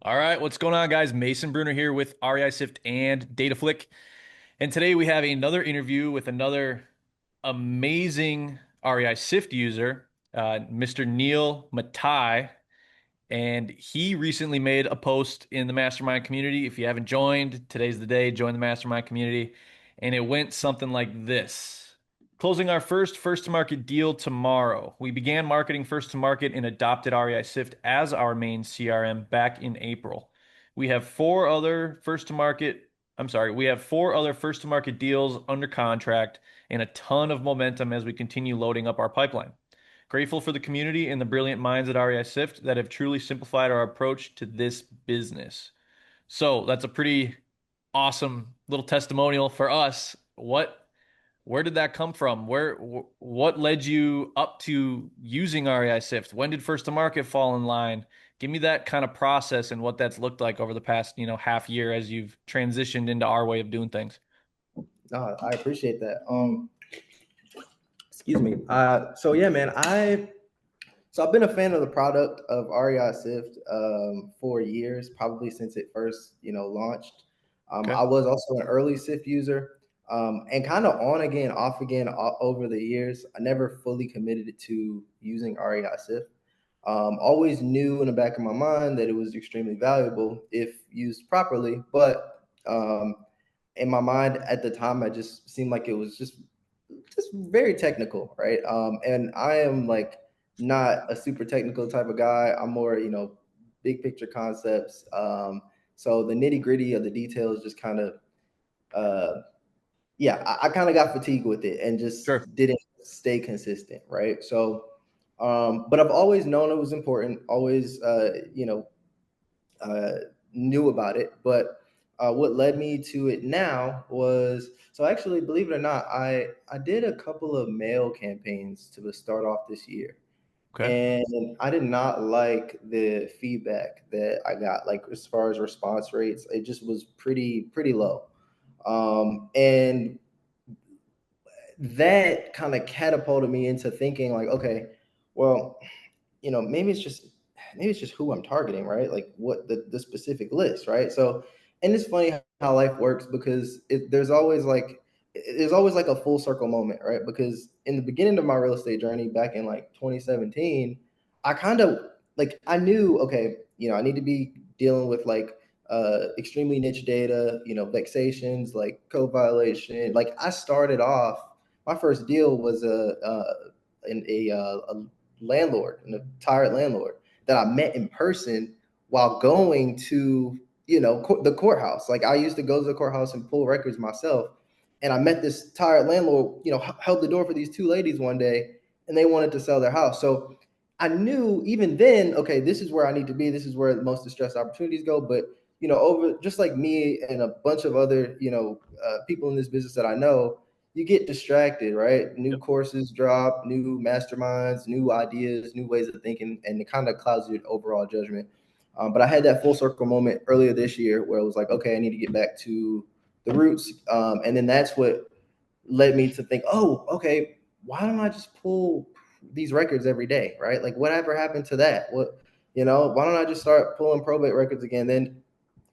All right, what's going on, guys? Mason Bruner here with REISift and DataFlick. And today we have another interview with another amazing REISift user, Mr. Neil Matai. And he recently made a post in the Mastermind community. If you haven't joined, today's the day. Join the Mastermind community. And it went something like this. Closing our first to market deal tomorrow. We began marketing first to market and adopted REISift as our main CRM back in April. We have four other first to market, we have four other first to market deals under contract and a ton of momentum as we continue loading up our pipeline. Grateful for the community and the brilliant minds at REISift that have truly simplified our approach to this business. So that's a pretty awesome little testimonial for us. Where did that come from? What led you up to using REISift? When did first to market fall in line? Give me that kind of process and what that's looked like over the past, half year as you've transitioned into our way of doing things. I appreciate that. Excuse me. So yeah, man, I've been a fan of the product of REI Sift for years, probably since it first, launched. Okay. I was also an early Sift user, and kind of on again, off again over the years. I never fully committed to using REI Sift. Always knew in the back of my mind that it was extremely valuable if used properly, but in my mind at the time, I just seemed like it was just very technical, right? And I am like not a super technical type of guy. I'm more, big picture concepts. So the nitty gritty of the details just kind of, yeah, I kind of got fatigued with it and Sure. just didn't stay consistent, right? So, but I've always known it was important. Always, uh, knew about it. But what led me to it now was so actually, believe it or not, I did a couple of mail campaigns to start off this year, Okay. and I did not like the feedback that I got. Like as far as response rates, it just was pretty low, and that kind of catapulted me into thinking like, okay, well, maybe it's just who I'm targeting, right? Like what the specific list, right? So, and it's funny how life works because there's always like a full circle moment, right? Because in the beginning of my real estate journey back in like 2017, I kind of like I knew, okay, I need to be dealing with like extremely niche data, vexations, like code violation. Like I started off, my first deal was a landlord, a tired landlord that I met in person while going to, the courthouse. Like I used to go to the courthouse and pull records myself. And I met this tired landlord, held the door for these two ladies one day and they wanted to sell their house. So I knew even then, okay, this is where I need to be. This is where most distressed opportunities go. But, over just like me and a bunch of other, people in this business that I know, you get distracted, right? New Yep. courses drop, new masterminds, new ideas, new ways of thinking, and it kind of clouds your overall judgment. But I had that full circle moment earlier this year where it was like, okay, I need to get back to the roots. And then that's what led me to think, oh, okay, why don't I just pull these records every day, right? Like, whatever happened to that? Why don't I just start pulling probate records again? Then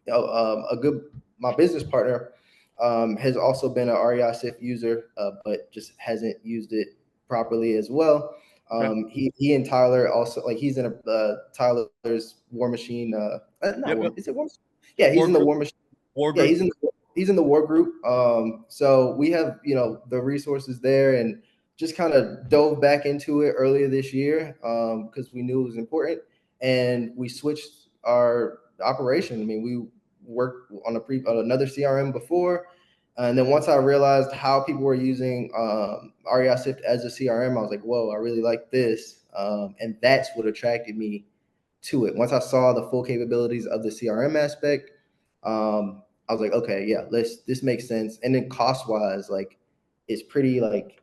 my business partner has also been an REI SIF user, but just hasn't used it properly as well. Okay. He and Tyler also like he's in Tyler's War Machine. Not Yep. War. Yep. Is it War? Yeah, he's War in the group. War Machine. War Yeah, group. he's in the War group. So we have the resources there, and just kind of dove back into it earlier this year because we knew it was important, and we switched our operation. I mean, we worked on another CRM before, and then once I realized how people were using REI Sift as a CRM, I was like, whoa, I really like this, and that's what attracted me to it. Once I saw the full capabilities of the CRM aspect, I was like, okay, yeah, this makes sense. And then cost wise, like it's pretty like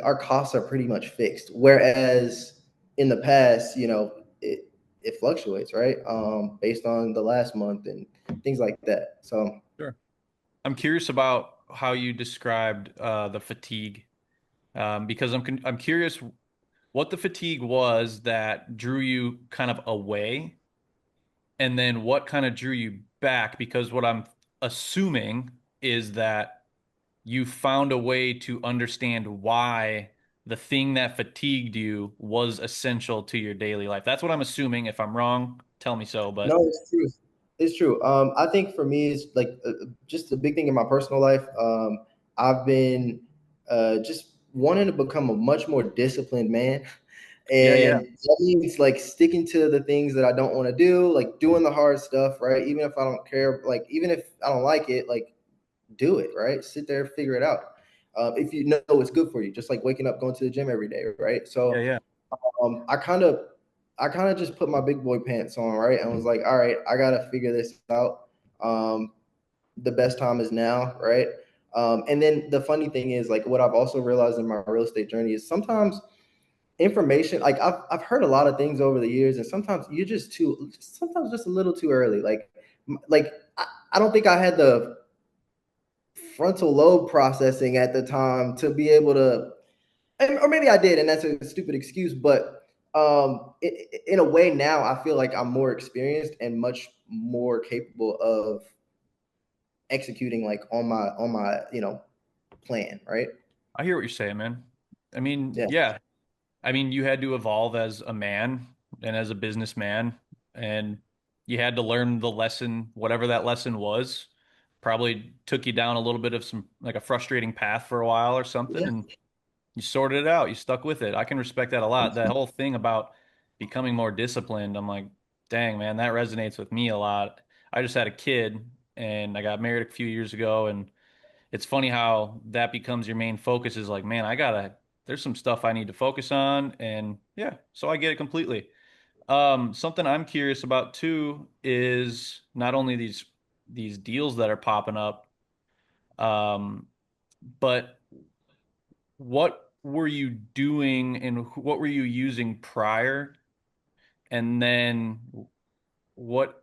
our costs are pretty much fixed. Whereas in the past, it fluctuates, right? Based on the last month and things like that. So Sure. I'm curious about how you described the fatigue, because I'm curious what the fatigue was that drew you kind of away And then what kind of drew you back? Because what I'm assuming is that you found a way to understand why the thing that fatigued you was essential to your daily life. That's what I'm assuming. If I'm wrong, tell me so. No, But it's true. It's true. I think for me, it's like just a big thing in my personal life. I've been just wanting to become a much more disciplined man. yeah, yeah, And that means like sticking to the things that I don't want to do, like doing the hard stuff, right? Even if I don't care, like even if I don't like it, like do it, right? Sit there, figure it out. If you know it's good for you, just like waking up, going to the gym every day, right? yeah, So yeah. um, I kind of I kind of just put my big boy pants on, right? And was like, all right, I gotta figure this out. Um, the best time is now, right? And then the funny thing is, like, what I've also realized in my real estate journey is sometimes information, like I've heard a lot of things over the years, and sometimes you're just too, sometimes just a little too early. Like I don't think I had the frontal lobe processing at the time to be able to, or maybe I did, and that's a stupid excuse. But in a way, now I feel like I'm more experienced and much more capable of executing like on my plan. Right? I hear what you're saying, man. I mean, Yeah. yeah. I mean, you had to evolve as a man and as a businessman, and you had to learn the lesson, whatever that lesson was. Probably took you down a little bit of some like a frustrating path for a while or something, Yeah. and you sorted it out. You stuck with it. I can respect that a lot. That whole thing about becoming more disciplined, I'm like, dang, man, that resonates with me a lot. I just had a kid and I got married a few years ago, and it's funny how that becomes your main focus is like, man, there's some stuff I need to focus on. And yeah, so I get it completely. Something I'm curious about too is not only these deals that are popping up, um, but what were you doing and what were you using prior? And then what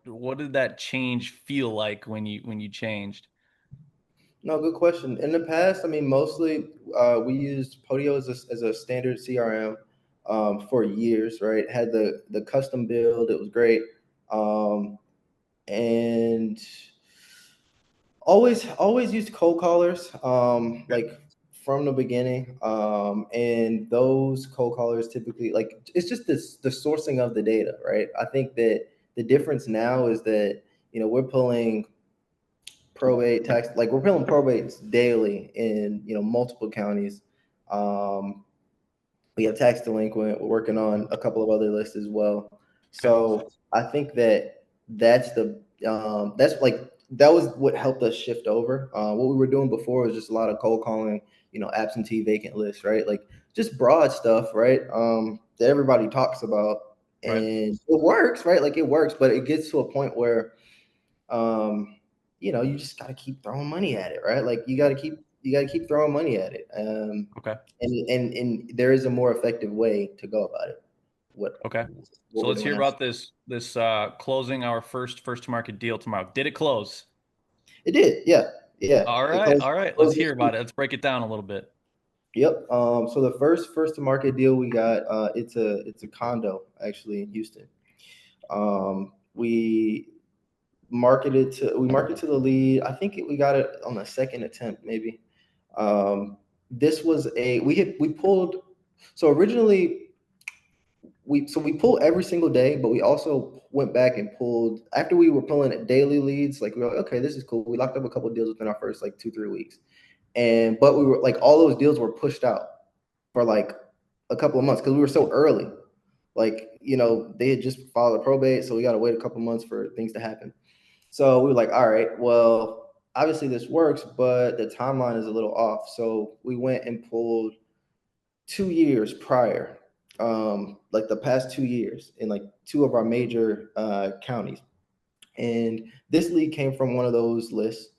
what did that change feel like when you changed? No, good question. In the past, I mean, mostly we used Podio as a standard CRM for years, right? Had the custom build, it was great. Um, and always used cold callers, Okay. like from the beginning. And those cold callers typically, like, it's just the sourcing of the data, right? I think that the difference now is that we're pulling probate tax, like we're pulling probates daily in multiple counties. um we have tax delinquent. We're working on a couple of other lists as well. Okay. So I think that that's like that was what helped us shift over. What we were doing before was just a lot of cold calling, absentee vacant lists, right? Like just broad stuff, right? That everybody talks about, Right. and it works, right? Like it works, but it gets to a point where um, you just got to keep throwing money at it, right? Like you got to keep throwing money at it. Okay. And there is a more effective way to go about it. What Okay. what So we're let's doing hear now. about this closing our first to market deal tomorrow. Did it close? It did, yeah, yeah. All It right. closed, All right. Let's closed hear this about week. it. Let's break it down a little bit. Yep. So the first to market deal we got, it's a condo actually in Houston. We marketed to the lead. I think we got it on the second attempt, maybe. This was a we pulled. So originally we pull every single day, but we also went back and pulled after we were pulling at daily leads. Like we were like, okay, this is cool. We locked up a couple of deals within our first like 2-3 weeks, and but we were like all those deals were pushed out for like a couple of months because we were so early. Like they had just filed a probate, so we got to wait a couple months for things to happen. So we were like, all right, well, obviously this works, but the timeline is a little off. So we went and pulled 2 years prior, like the past 2 years in like two of our major counties. And this lead came from one of those lists.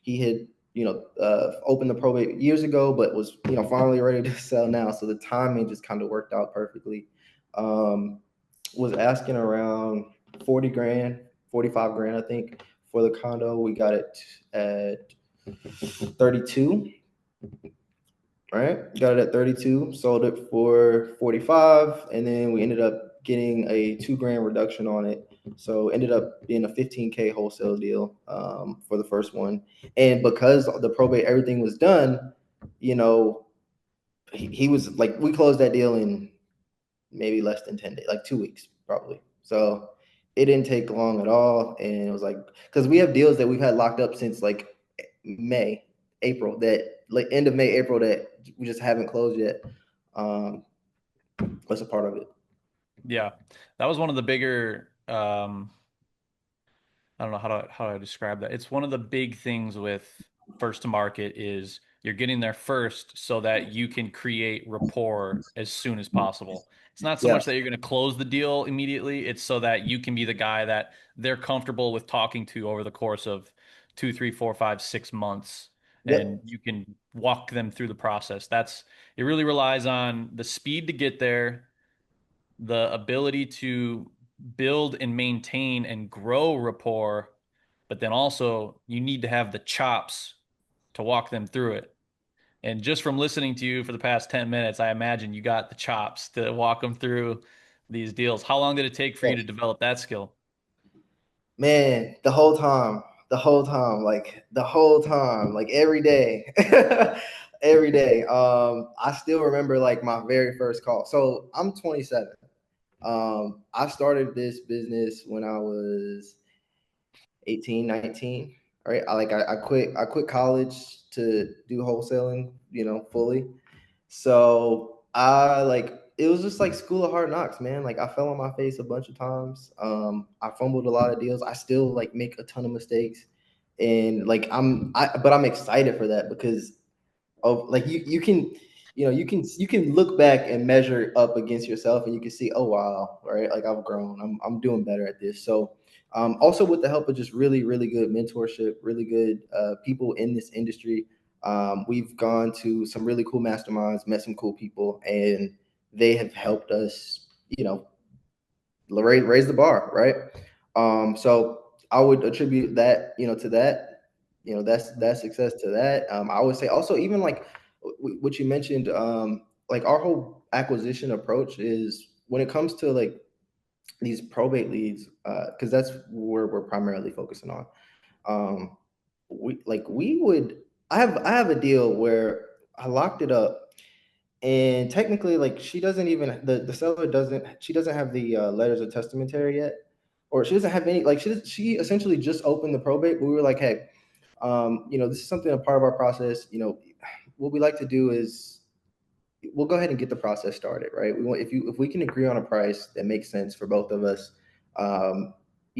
He had, opened the probate years ago, but was, finally ready to sell now. So the timing just kind of worked out perfectly. Um, was asking around 40 grand, 45 grand, I think, for the condo. We got it at 32, right? Got it at 32, sold it for 45, and then we ended up getting a 2 grand reduction on it So ended up being a 15K wholesale deal for the first one. And because the probate, everything was done, you know, he was like, we closed that deal in maybe less than 10 days, like 2 weeks probably. So it didn't take long at all. And it was like, because we have deals that we've had locked up since like May, April, that like end of May, April, that we just haven't closed yet. Um, that's a part of it. Yeah. That was one of the bigger I don't know how to describe that. It's one of the big things with first to market is you're getting there first so that you can create rapport as soon as possible. It's not so Yeah. much that you're going to close the deal immediately, it's so that you can be the guy that they're comfortable with talking to over the course of 2, 3, 4, 5, 6 months, and Yep. you can walk them through the process. That's it really relies on the speed to get there, the ability to build and maintain and grow rapport, but then also you need to have the chops to walk them through it. And just from listening to you for the past 10 minutes, I imagine you got the chops to walk them through these deals. How long did it take for you to develop that skill? Man, the whole time, like every day, every day. I still remember like my very first call. So I'm 27. I started this business when I was 18, 19. Right. I quit college to do wholesaling, fully. So I like it was just like school of hard knocks, man. Like I fell on my face a bunch of times. I fumbled a lot of deals. I still like make a ton of mistakes. And like but I'm excited for that because of like you can you can look back and measure up against yourself and you can see, oh wow, right, like I've grown, I'm doing better at this. So also with the help of just really really good mentorship, really good people in this industry, we've gone to some really cool masterminds, met some cool people, and they have helped us, raise the bar, right? So I would attribute that, to that, that's success to that. I would say also even like what you mentioned, like our whole acquisition approach is when it comes to like these probate leads, because that's where we're primarily focusing on. Um, we would I have a deal where I locked it up and technically like she doesn't even the seller doesn't she doesn't have the letters of testamentary yet, or she doesn't have any, like she essentially just opened the probate, but we were like, hey, this is something, a part of our process, what we like to do is we'll go ahead and get the process started, right? We want, if we can agree on a price that makes sense for both of us, um,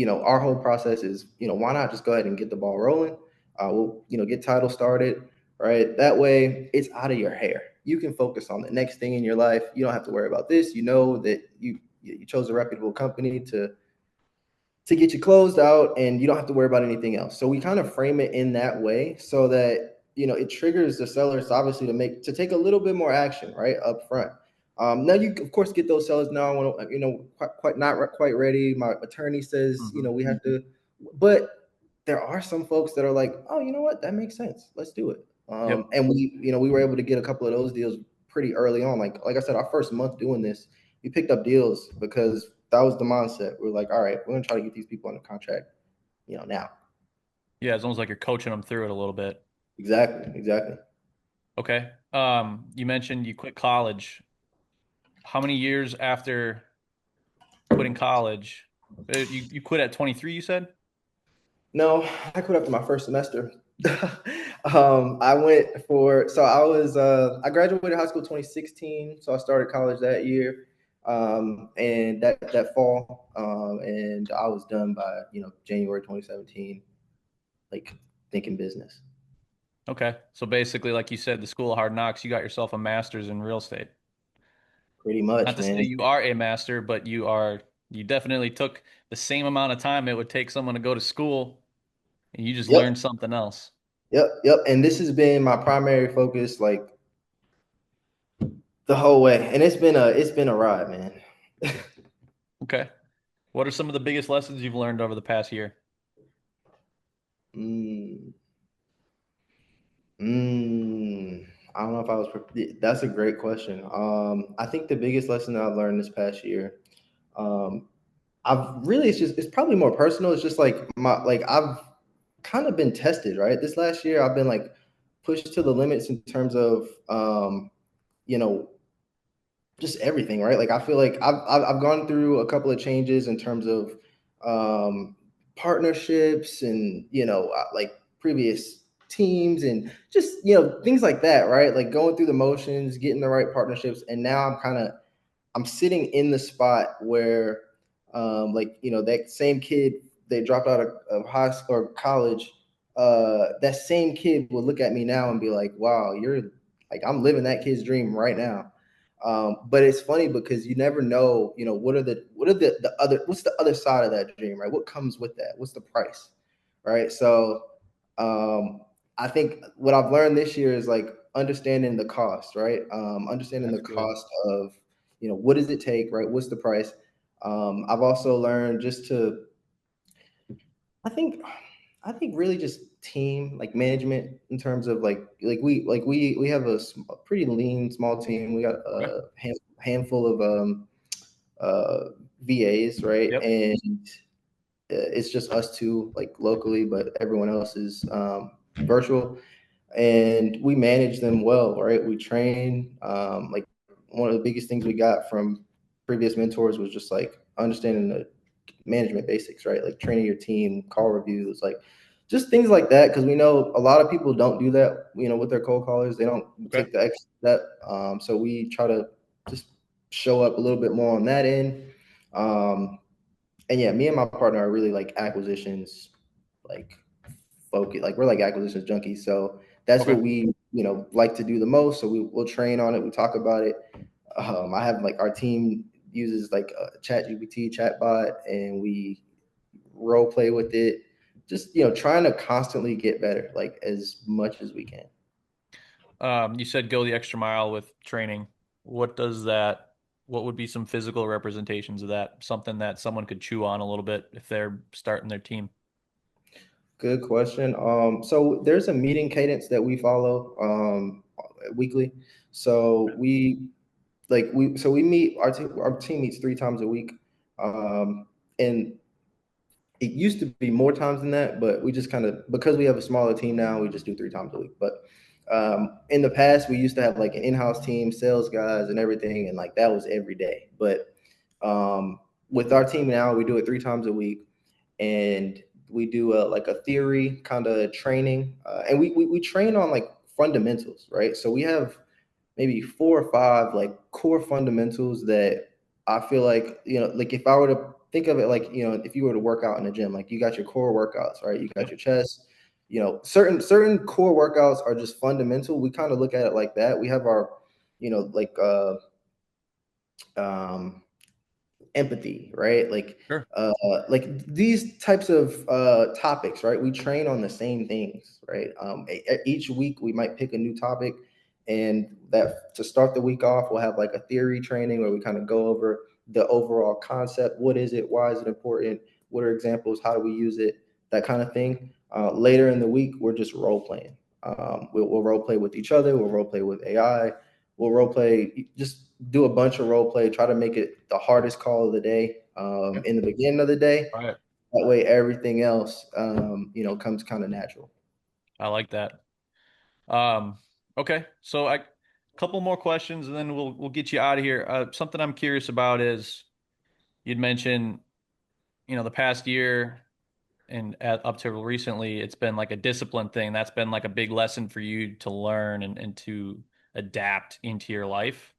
our whole process is, why not just go ahead and get the ball rolling? We'll, get title started, right? That way it's out of your hair. You can focus on the next thing in your life. You don't have to worry about this. You know that you chose a reputable company to get you closed out and you don't have to worry about anything else. So we kind of frame it in that way so that, it triggers the sellers obviously to take a little bit more action, right, up front. Now you of course get those sellers, now I want to, quite not quite ready. My attorney says, Mhm. we have to, but there are some folks that are like, oh, you know what, that makes sense. Let's do it. Yep. And we were able to get a couple of those deals pretty early on. Like I said, our first month doing this, we picked up deals because that was the mindset. We're like, all right, we're gonna try to get these people on the contract, now. Yeah, it's almost like you're coaching them through it a little bit. Exactly, exactly. Okay. You mentioned you quit college. How many years after quitting college? You quit at 23, you said? No, I quit after my first semester. I went for so I graduated high school 2016, so I started college that year, and that fall, and I was done by January 2017, like thinking business. Okay. So basically, like you said, the school of hard knocks, you got yourself a master's in real estate. Pretty Not much, to say man. you are a master, but you definitely took the same amount of time it would take someone to go to school and you just Yep, learned something else. yep. And this has been my primary focus, like the whole way, and it's been a ride, man. Okay. What are some of the biggest lessons you've learned over the past year? mm, I don't know if I was. That's a great question. I think the biggest lesson that I've learned this past year, um, I've really, it's probably more personal. It's just like I've kind of been tested, right? This last year, I've been like pushed to the limits in terms of, you know, just everything, right? Like I feel like I've gone through a couple of changes in terms of partnerships and like previous teams and just things like that, right? Like going through the motions, getting the right partnerships, and now I'm sitting in the spot where, like, that same kid that dropped out of high school or college, that same kid will look at me now and be like, wow, you're like, I'm living that kid's dream right now. But it's funny because you never know, what's the other side of that dream, right? What comes with that? What's the price? Right. So, I think what I've learned this year is like understanding the cost, right? Understanding That's the good. cost of, what does it take, right? What's the price? I've also learned just to, I think, I think really just team like management in terms of we have a pretty lean small team. We got Okay. a handful of uh, VAs, right? Yep. And it's just us two like locally, but everyone else is virtual, and we manage them well, right? We train. Like one of the biggest things we got from previous mentors was just like understanding the management basics, right? Like training your team, call reviews, like just things like that. Because we know a lot of people don't do that, with their cold callers. They don't Okay. take the extra step. So we try to just show up a little bit more on that end. And yeah, me and my partner are really like acquisitions, like focus. Like we're like acquisitions junkies. So that's Okay. what we, like to do the most. So we'll train on it. We talk about it. I have like our team uses like a chat GPT chatbot, and we role play with it. Just, trying to constantly get better, like as much as we can. You said go the extra mile with training. What does that, what would be some physical representations of that? Something that someone could chew on a little bit if they're starting their team. Good question. So there's a meeting cadence that we follow weekly. So we meet our team meets 3 times a week, and it used to be more times than that, but we just kind of, because we have a smaller team now, we just do 3 times a week. But in the past, we used to have like an in-house team, sales guys, and everything, and like that was every day. But with our team now, we do it 3 times a week, and we do like a theory kind of training, and we train on like fundamentals, right? So we have maybe 4 or 5 like core fundamentals that I feel like, like if I were to think of it like, if you were to work out in the gym, like you got your core workouts, right? You got Yep. your chest, certain core workouts are just fundamental. We kind of look at it like that. We have our, like um empathy, right? Sure. Like these types of topics, right? We train on the same things, right? Each week we might pick a new topic, and that to start the week off, we'll have like a theory training where we kind of go over the overall concept. What is it? Why is it important? What are examples? How do we use it? That kind of thing. Later in the week, we're just role playing. We'll role play with each other. We'll role play with AI. We'll role play, just do a bunch of role play, try to make it the hardest call of the day Yep. in the beginning of the day. All right. That way, everything else, comes kind of natural. I like that. Okay. So I, couple more questions and then we'll get you out of here. Something I'm curious about is you'd mentioned, the past year and up to recently, it's been like a discipline thing. That's been like a big lesson for you to learn and to adapt into your life.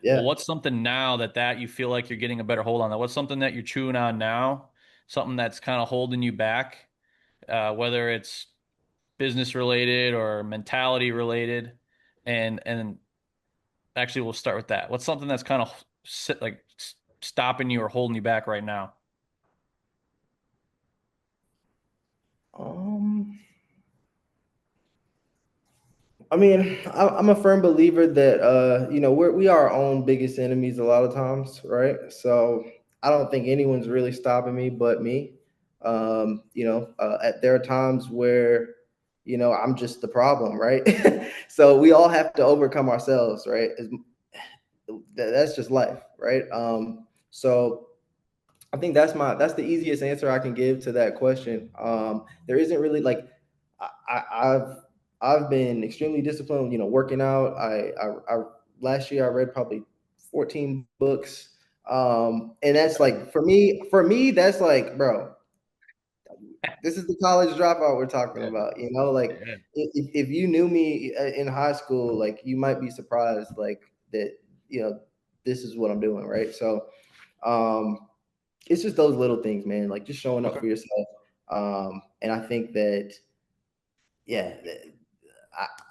Well, Yeah. what's something now that you feel like you're getting a better hold on that? What's something that you're chewing on now? Something that's kind of holding you back, whether it's business related or mentality related. And actually, we'll start with that. What's something that's kind of stopping you or holding you back right now? Um, I mean, I'm a firm believer that we are our own biggest enemies a lot of times, right? So I don't think anyone's really stopping me but me. There are times where I'm just the problem, right? So we all have to overcome ourselves, right? That's just life, right? So I think that's the easiest answer I can give to that question. There isn't really like I've been extremely disciplined. Working out. I last year I read probably 14 books. And that's like for me that's like, bro, this is the college dropout we're talking Yeah. about. Like Yeah. if you knew me in high school, like you might be surprised like that. This is what I'm doing, right? So um, it's just those little things, man. Like just showing up Okay. for yourself. And I think that, yeah,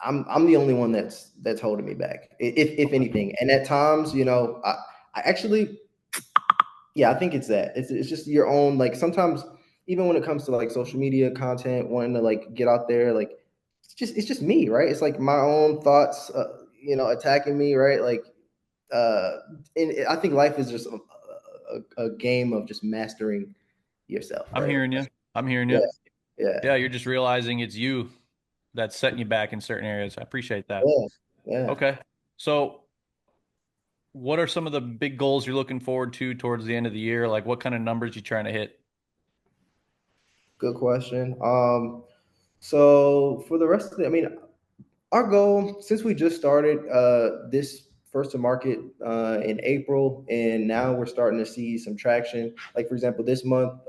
I'm the only one that's holding me back, if Okay. anything. And at times, I actually, yeah, I think it's that. It's just your own, like sometimes even when it comes to like social media content, wanting to like get out there, like it's just me, right? It's like my own thoughts, attacking me, right? Like, uh, and I think life is just a game of just mastering yourself, I'm right? hearing you. I'm hearing Yeah, you. yeah, Yeah, you're just realizing it's you that's setting you back in certain areas. I appreciate that. yeah, yeah. Okay. So, what are some of the big goals you're looking forward to towards the end of the year? Like, what kind of numbers you trying to hit? Good question. So for the rest of I mean, our goal since we just started this first to market in April, and now we're starting to see some traction. Like for example, this month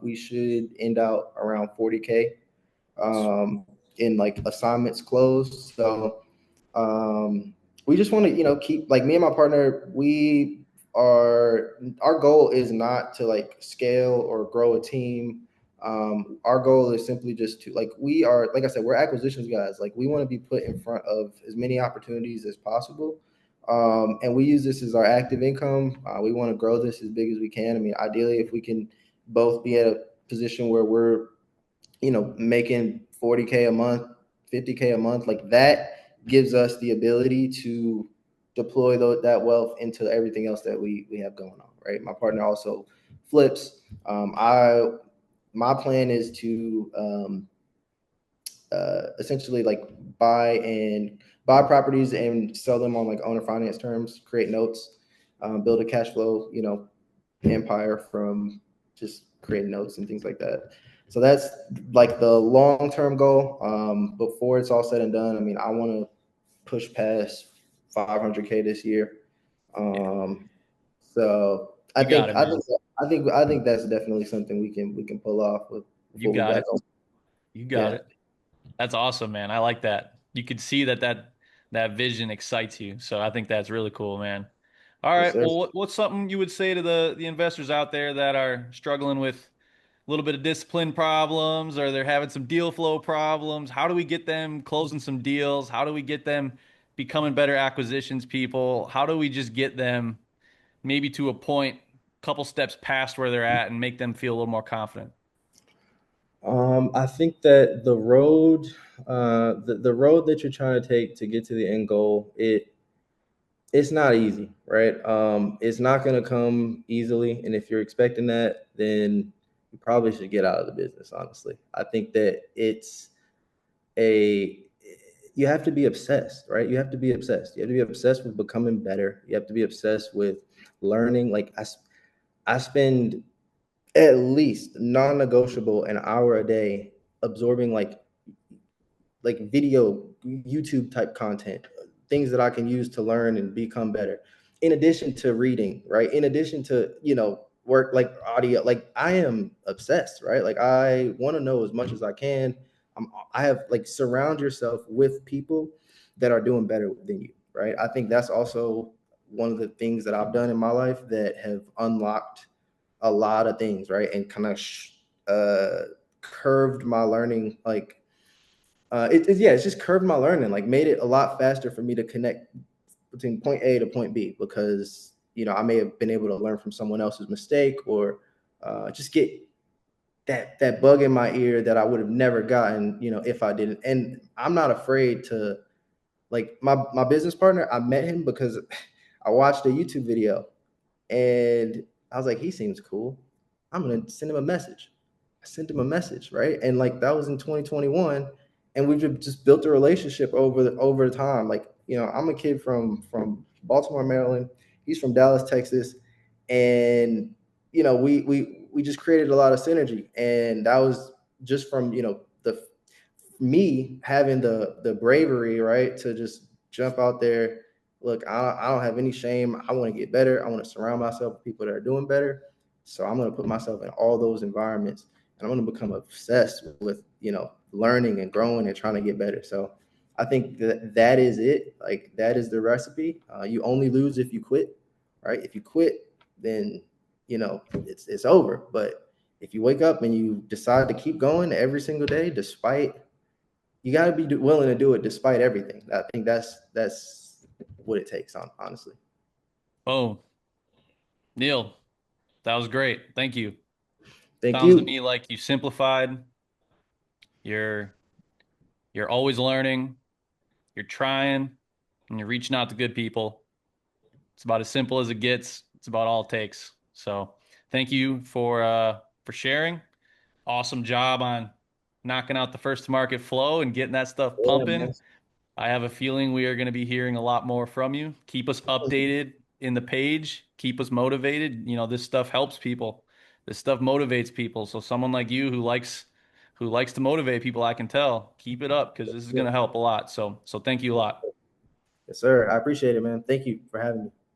we should end out around 40K in like assignments closed. So um, we just want to, keep like me and my partner. Our goal is not to like scale or grow a team. Our goal is simply just to like we are, like I said, we're acquisitions guys. Like we want to be put in front of as many opportunities as possible. And we use this as our active income. We want to grow this as big as we can. I mean, ideally, if we can both be at a position where we're making 40K a month, 50K a month, like that gives us the ability to deploy that wealth into everything else that we have going on, right? My partner also flips. My plan is to essentially like buy properties and sell them on like owner finance terms, create notes, build a cash flow, empire from just creating notes and things like that. So that's like the long term goal. Before it's all said and done, I mean, I want to push past 500K this year. Yeah, So I you got think it, I man. think I think that's definitely something we can pull off You before we got back it. home. You got Yeah, it. That's awesome, man. I like that. You could see that vision excites you. So I think that's really cool, man. All yes, right. sir. Well, what's something you would say to the investors out there that are struggling with a little bit of discipline problems, or they're having some deal flow problems? How do we get them closing some deals? How do we get them becoming better acquisitions people? How do we just get them maybe to a point, couple steps past where they're at and make them feel a little more confident? I think that the road that you're trying to take to get to the end goal, it's not easy, right? It's not going to come easily, and if you're expecting that, then you probably should get out of the business. Honestly, I think that a you have to be obsessed, right? You have to be obsessed. You have to be obsessed with becoming better. You have to be obsessed with learning. Like I spend at least non-negotiable an hour a day absorbing like video YouTube type content, things that I can use to learn and become better. In addition to reading, right? In addition to, work like audio, like I am obsessed, right? Like I want to know as much as I can. I have like surround yourself with people that are doing better than you, right? I think that's also one of the things that I've done in my life that have unlocked a lot of things, right? And kind of curved my learning like yeah, it's just curved my learning, like made it a lot faster for me to connect between point A to point B because I may have been able to learn from someone else's mistake or just get that bug in my ear that I would have never gotten, if I didn't. And I'm not afraid to like my business partner. I met him because I watched a YouTube video and I was like, he seems cool. I'm gonna send him a message. I sent him a message, right? And like that was in 2021, and we've just built a relationship over time. Like I'm a kid from Baltimore, Maryland. He's from Dallas, Texas, and we just created a lot of synergy, and that was just from the me having the bravery, right, to just jump out there. Look, I don't have any shame. I want to get better. I want to surround myself with people that are doing better. So I'm going to put myself in all those environments, and I'm going to become obsessed with learning and growing and trying to get better. So I think that is it. Like, that is the recipe. You only lose if you quit, right? If you quit, then it's over. But if you wake up and you decide to keep going every single day, despite you got to be willing to do it despite everything. I think that's what it takes, honestly. Oh, Neil, that was great. Thank you. Thank Sounds to you. me like you simplified. You're you're always learning, you're trying, and you're reaching out to good people. It's about as simple as it gets. It's about all it takes. So, thank you for sharing. Awesome job on knocking out the first to market flow and getting that stuff Yeah, pumping. man. I have a feeling we are going to be hearing a lot more from you. Keep us updated in the page. Keep us motivated. This stuff helps people. This stuff motivates people. So someone like you who likes to motivate people, I can tell. Keep it up because this is going to help a lot. So thank you a lot. Yes, sir. I appreciate it, man. Thank you for having me.